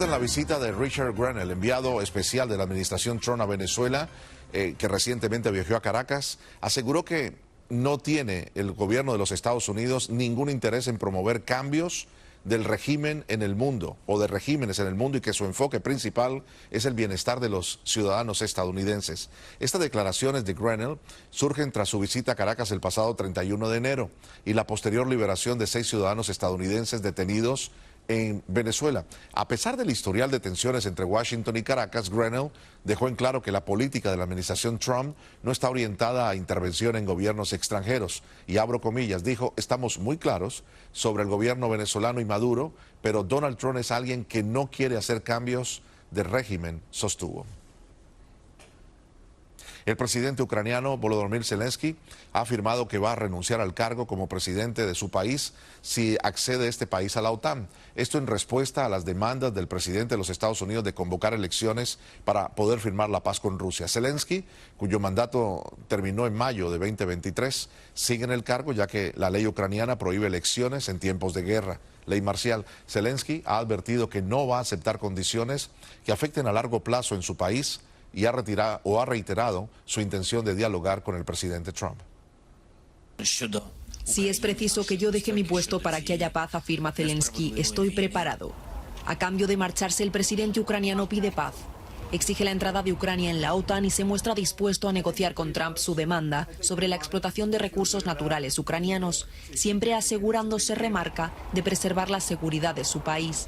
En la visita de Richard Grenell, enviado especial de la administración Trump a Venezuela, que recientemente viajó a Caracas, aseguró que no tiene el gobierno de los Estados Unidos ningún interés en promover cambios del régimen en el mundo o de regímenes en el mundo y que su enfoque principal es el bienestar de los ciudadanos estadounidenses. Estas declaraciones de Grenell surgen tras su visita a Caracas el pasado 31 de enero y la posterior liberación de 6 ciudadanos estadounidenses detenidos en Venezuela. A pesar del historial de tensiones entre Washington y Caracas, Grenell dejó en claro que la política de la administración Trump no está orientada a intervención en gobiernos extranjeros. Y abro comillas, dijo, estamos muy claros sobre el gobierno venezolano y Maduro, pero Donald Trump es alguien que no quiere hacer cambios de régimen, sostuvo. El presidente ucraniano Volodymyr Zelensky ha afirmado que va a renunciar al cargo como presidente de su país si accede este país a la OTAN. Esto en respuesta a las demandas del presidente de los Estados Unidos de convocar elecciones para poder firmar la paz con Rusia. Zelensky, cuyo mandato terminó en mayo de 2023, sigue en el cargo ya que la ley ucraniana prohíbe elecciones en tiempos de guerra. Ley marcial. Zelensky ha advertido que no va a aceptar condiciones que afecten a largo plazo en su país y ha reiterado su intención de dialogar con el presidente Trump. Si es preciso que yo deje mi puesto para que haya paz, afirma Zelensky, estoy preparado. A cambio de marcharse, el presidente ucraniano pide paz. Exige la entrada de Ucrania en la OTAN y se muestra dispuesto a negociar con Trump su demanda sobre la explotación de recursos naturales ucranianos, siempre asegurándose, remarca, de preservar la seguridad de su país.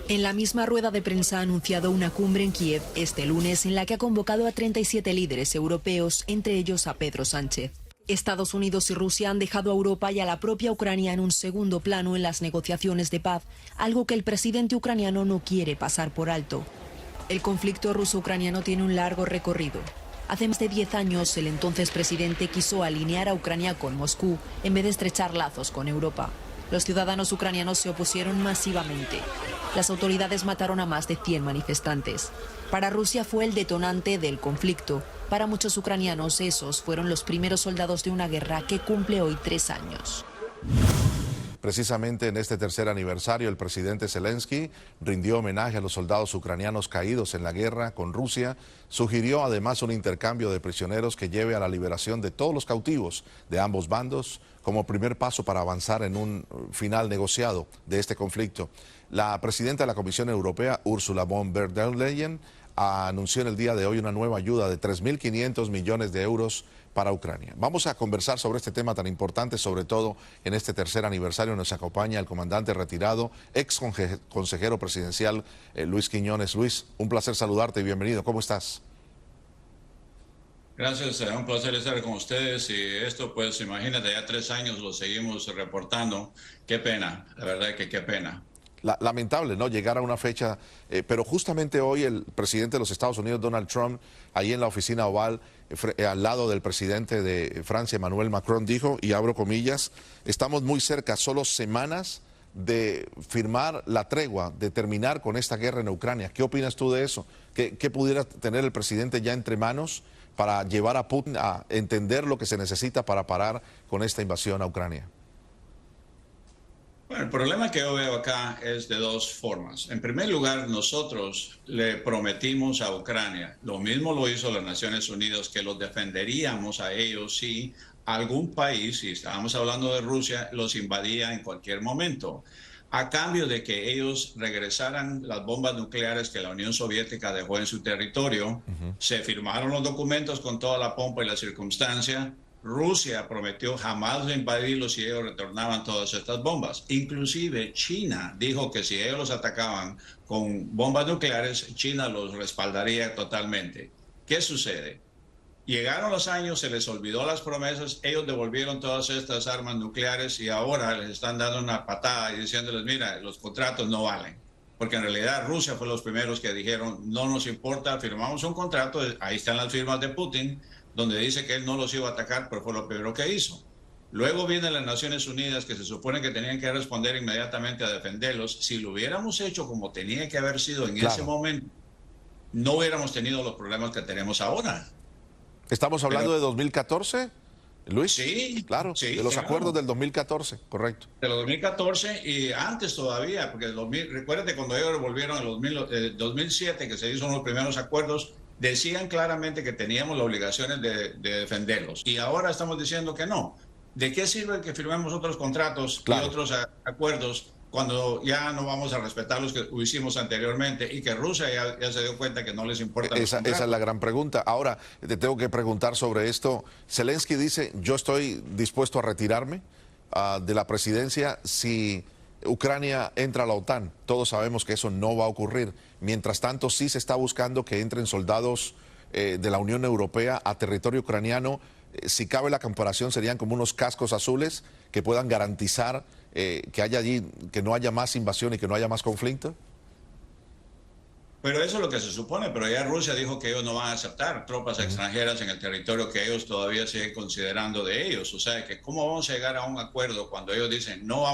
En la misma rueda de prensa ha anunciado una cumbre en Kiev este lunes en la que ha convocado a 37 líderes europeos, entre ellos a Pedro Sánchez. Estados Unidos y Rusia han dejado a Europa y a la propia Ucrania en un segundo plano en las negociaciones de paz, algo que el presidente ucraniano no quiere pasar por alto. El conflicto ruso-ucraniano tiene un largo recorrido. Hace más de 10 años, el entonces presidente quiso alinear a Ucrania con Moscú en vez de estrechar lazos con Europa. Los ciudadanos ucranianos se opusieron masivamente. Las autoridades mataron a más de 100 manifestantes. Para Rusia fue el detonante del conflicto. Para muchos ucranianos, esos fueron los primeros soldados de una guerra que cumple hoy 3 años. Precisamente en este tercer aniversario, el presidente Zelensky rindió homenaje a los soldados ucranianos caídos en la guerra con Rusia. Sugirió además un intercambio de prisioneros que lleve a la liberación de todos los cautivos de ambos bandos como primer paso para avanzar en un final negociado de este conflicto. La presidenta de la Comisión Europea, Ursula von der Leyen, anunció en el día de hoy una nueva ayuda de 3.500 millones de euros para Ucrania. Vamos a conversar sobre este tema tan importante, sobre todo en este tercer aniversario. Nos acompaña el comandante retirado, ex consejero presidencial, Luis Quiñones. Luis, un placer saludarte y bienvenido. ¿Cómo estás? Gracias, un placer estar con ustedes y esto pues imagínate, ya 3 años lo seguimos reportando. Qué pena, la verdad que qué pena. Lamentable, ¿no? Llegar a una fecha, pero justamente hoy el presidente de los Estados Unidos, Donald Trump, ahí en la oficina oval, al lado del presidente de Francia, Emmanuel Macron, dijo, y abro comillas, estamos muy cerca, solo semanas de firmar la tregua, de terminar con esta guerra en Ucrania. ¿Qué opinas tú de eso? ¿Qué pudiera tener el presidente ya entre manos para llevar a Putin a entender lo que se necesita para parar con esta invasión a Ucrania? Bueno, el problema que yo veo acá es de 2 formas. En primer lugar, nosotros le prometimos a Ucrania, lo mismo lo hizo las Naciones Unidas, que los defenderíamos a ellos si algún país, si estábamos hablando de Rusia, los invadía en cualquier momento, a cambio de que ellos regresaran las bombas nucleares que la Unión Soviética dejó en su territorio. Se firmaron los documentos con toda la pompa y la circunstancia. Rusia prometió jamás invadirlos si ellos retornaban todas estas bombas. Inclusive China dijo que si ellos los atacaban con bombas nucleares, China los respaldaría totalmente. ¿Qué sucede? Llegaron los años, se les olvidó las promesas, ellos devolvieron todas estas armas nucleares y ahora les están dando una patada y diciéndoles, mira, los contratos no valen. Porque en realidad Rusia fue los primeros que dijeron, no nos importa, firmamos un contrato, ahí están las firmas de Putin, donde dice que él no los iba a atacar, pero fue lo primero que hizo. Luego vienen las Naciones Unidas, que se supone que tenían que responder inmediatamente a defenderlos. Si lo hubiéramos hecho como tenía que haber sido en ese momento, no hubiéramos tenido los problemas que tenemos ahora. ¿Estamos hablando de 2014? Luis, Sí, claro, sí, de los claro. acuerdos del 2014, correcto. De los 2014 y antes todavía, porque recuérdate cuando ellos volvieron en 2007, que se hizo los primeros acuerdos, decían claramente que teníamos las obligaciones de defenderlos. Y ahora estamos diciendo que no. ¿De qué sirve que firmemos otros contratos Claro. y otros acuerdos cuando ya no vamos a respetar los que hicimos anteriormente y que Rusia ya se dio cuenta que no les importa los Esa es contratos? la gran pregunta. Ahora, te tengo que preguntar sobre esto. Zelensky dice, yo estoy dispuesto a retirarme de la presidencia si Ucrania entra a la OTAN. Todos sabemos que eso no va a ocurrir. Mientras tanto, sí se está buscando que entren soldados de la Unión Europea a territorio ucraniano. Si cabe la comparación, serían como unos cascos azules que puedan garantizar que haya allí, que no haya más invasión y que no haya más conflicto. Pero eso es lo que se supone, pero ya Rusia dijo que ellos no van a aceptar tropas extranjeras en el territorio que ellos todavía siguen considerando de ellos. O sea, que cómo vamos a llegar a un acuerdo cuando ellos dicen no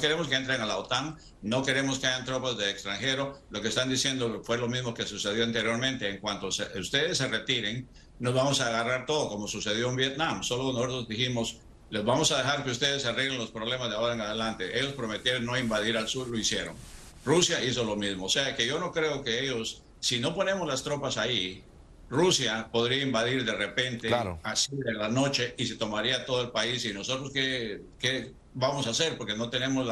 queremos que entren a la OTAN, no queremos que hayan tropas de extranjero. Lo que están diciendo fue lo mismo que sucedió anteriormente. En cuanto ustedes se retiren, nos vamos a agarrar todo, como sucedió en Vietnam. Solo nosotros dijimos, les vamos a dejar que ustedes arreglen los problemas de ahora en adelante. Ellos prometieron no invadir al sur, lo hicieron. Rusia hizo lo mismo. O sea que yo no creo que ellos, si no ponemos las tropas ahí, Rusia podría invadir de repente, Claro, así de la noche, y se tomaría todo el país. ¿Y nosotros qué vamos a hacer? Porque no tenemos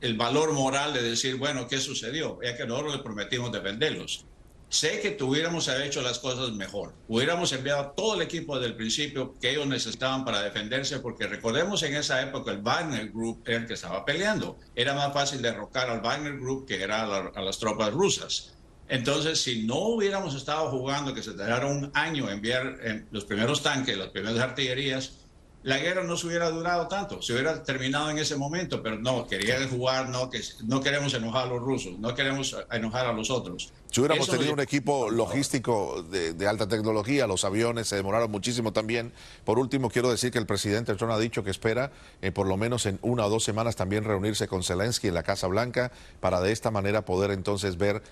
el valor moral de decir, bueno, ¿qué sucedió? Ya que nosotros les prometimos defenderlos. Sé que tuviéramos hecho las cosas mejor. Hubiéramos enviado todo el equipo desde el principio que ellos necesitaban para defenderse, porque recordemos en esa época el Wagner Group era el que estaba peleando. Era más fácil derrocar al Wagner Group que era a las tropas rusas. Entonces, si no hubiéramos estado jugando, que se tardara un año enviar los primeros tanques, las primeras artillerías, la guerra no se hubiera durado tanto, se hubiera terminado en ese momento, pero no, querían jugar, no queremos enojar a los rusos, no queremos enojar a los otros. si hubiéramos Eso tenido un equipo logístico de alta tecnología, los aviones se demoraron muchísimo también. Por último, quiero decir que el presidente Trump ha dicho que espera por lo menos en 1 o 2 semanas también reunirse con Zelensky en la Casa Blanca para de esta manera poder entonces ver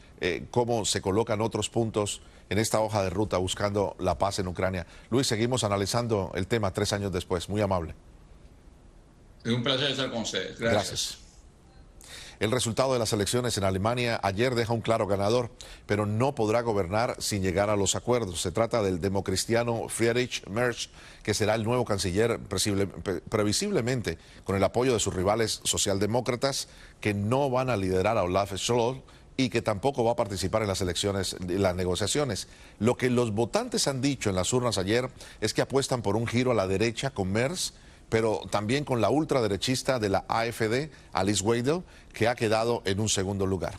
cómo se colocan otros puntos en esta hoja de ruta buscando la paz en Ucrania. Luis, seguimos analizando el tema 3 años después. Muy amable. Es un placer estar con ustedes. Gracias. El resultado de las elecciones en Alemania ayer deja un claro ganador, pero no podrá gobernar sin llegar a los acuerdos. Se trata del democristiano Friedrich Merz, que será el nuevo canciller previsiblemente con el apoyo de sus rivales socialdemócratas que no van a liderar a Olaf Scholz y que tampoco va a participar en las elecciones, en las negociaciones. Lo que los votantes han dicho en las urnas ayer es que apuestan por un giro a la derecha con Merz, pero también con la ultraderechista de la AfD, Alice Weidel, que ha quedado en un segundo lugar.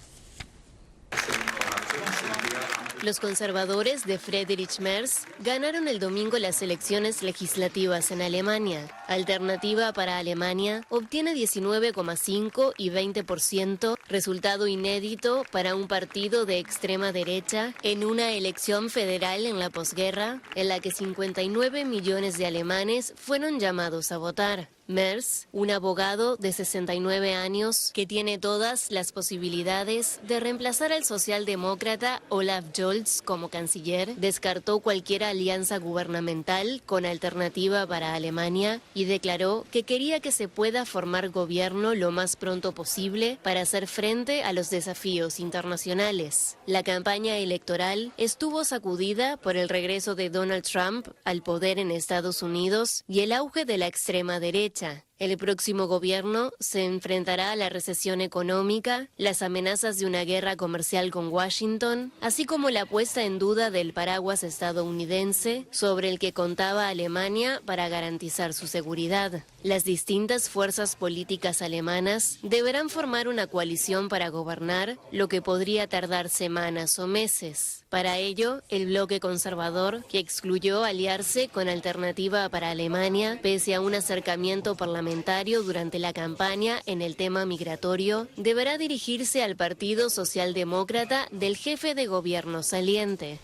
Los conservadores de Friedrich Merz ganaron el domingo las elecciones legislativas en Alemania. Alternativa para Alemania obtiene 19,5 y 20%, resultado inédito para un partido de extrema derecha en una elección federal en la posguerra, en la que 59 millones de alemanes fueron llamados a votar. Merz, un abogado de 69 años que tiene todas las posibilidades de reemplazar al socialdemócrata Olaf Scholz como canciller, descartó cualquier alianza gubernamental con Alternativa para Alemania y declaró que quería que se pueda formar gobierno lo más pronto posible para hacer frente a los desafíos internacionales. La campaña electoral estuvo sacudida por el regreso de Donald Trump al poder en Estados Unidos y el auge de la extrema derecha. El próximo gobierno se enfrentará a la recesión económica, las amenazas de una guerra comercial con Washington, así como la puesta en duda del paraguas estadounidense sobre el que contaba Alemania para garantizar su seguridad. Las distintas fuerzas políticas alemanas deberán formar una coalición para gobernar, lo que podría tardar semanas o meses. Para ello, el bloque conservador, que excluyó aliarse con Alternativa para Alemania, pese a un acercamiento parlamentario durante la campaña en el tema migratorio, deberá dirigirse al Partido Socialdemócrata del jefe de gobierno saliente.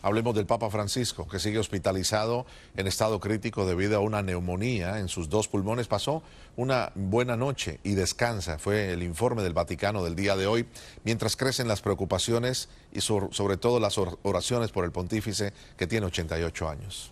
Hablemos del Papa Francisco, que sigue hospitalizado en estado crítico debido a una neumonía en sus 2 pulmones. Pasó una buena noche y descansa, fue el informe del Vaticano del día de hoy, mientras crecen las preocupaciones y sobre todo las oraciones por el pontífice, que tiene 88 años.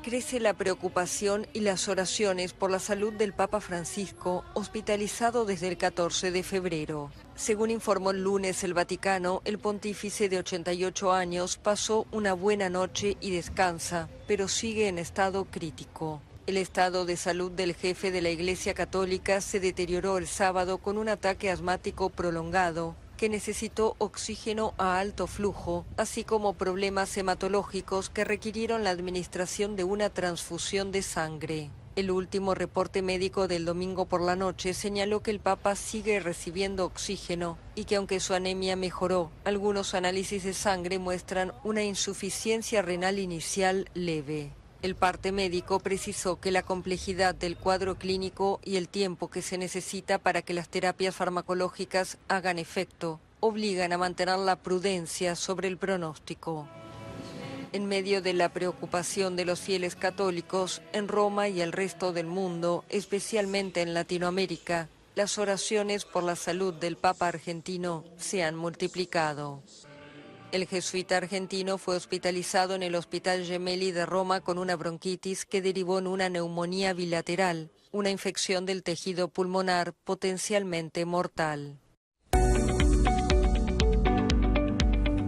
Crece la preocupación y las oraciones por la salud del Papa Francisco, hospitalizado desde el 14 de febrero. Según informó el lunes el Vaticano, el pontífice de 88 años pasó una buena noche y descansa, pero sigue en estado crítico. El estado de salud del jefe de la Iglesia Católica se deterioró el sábado con un ataque asmático prolongado que necesitó oxígeno a alto flujo, así como problemas hematológicos que requirieron la administración de una transfusión de sangre. El último reporte médico del domingo por la noche señaló que el Papa sigue recibiendo oxígeno y que aunque su anemia mejoró, algunos análisis de sangre muestran una insuficiencia renal inicial leve. El parte médico precisó que la complejidad del cuadro clínico y el tiempo que se necesita para que las terapias farmacológicas hagan efecto obligan a mantener la prudencia sobre el pronóstico. En medio de la preocupación de los fieles católicos, en Roma y el resto del mundo, especialmente en Latinoamérica, las oraciones por la salud del Papa argentino se han multiplicado. El jesuita argentino fue hospitalizado en el Hospital Gemelli de Roma con una bronquitis que derivó en una neumonía bilateral, una infección del tejido pulmonar potencialmente mortal.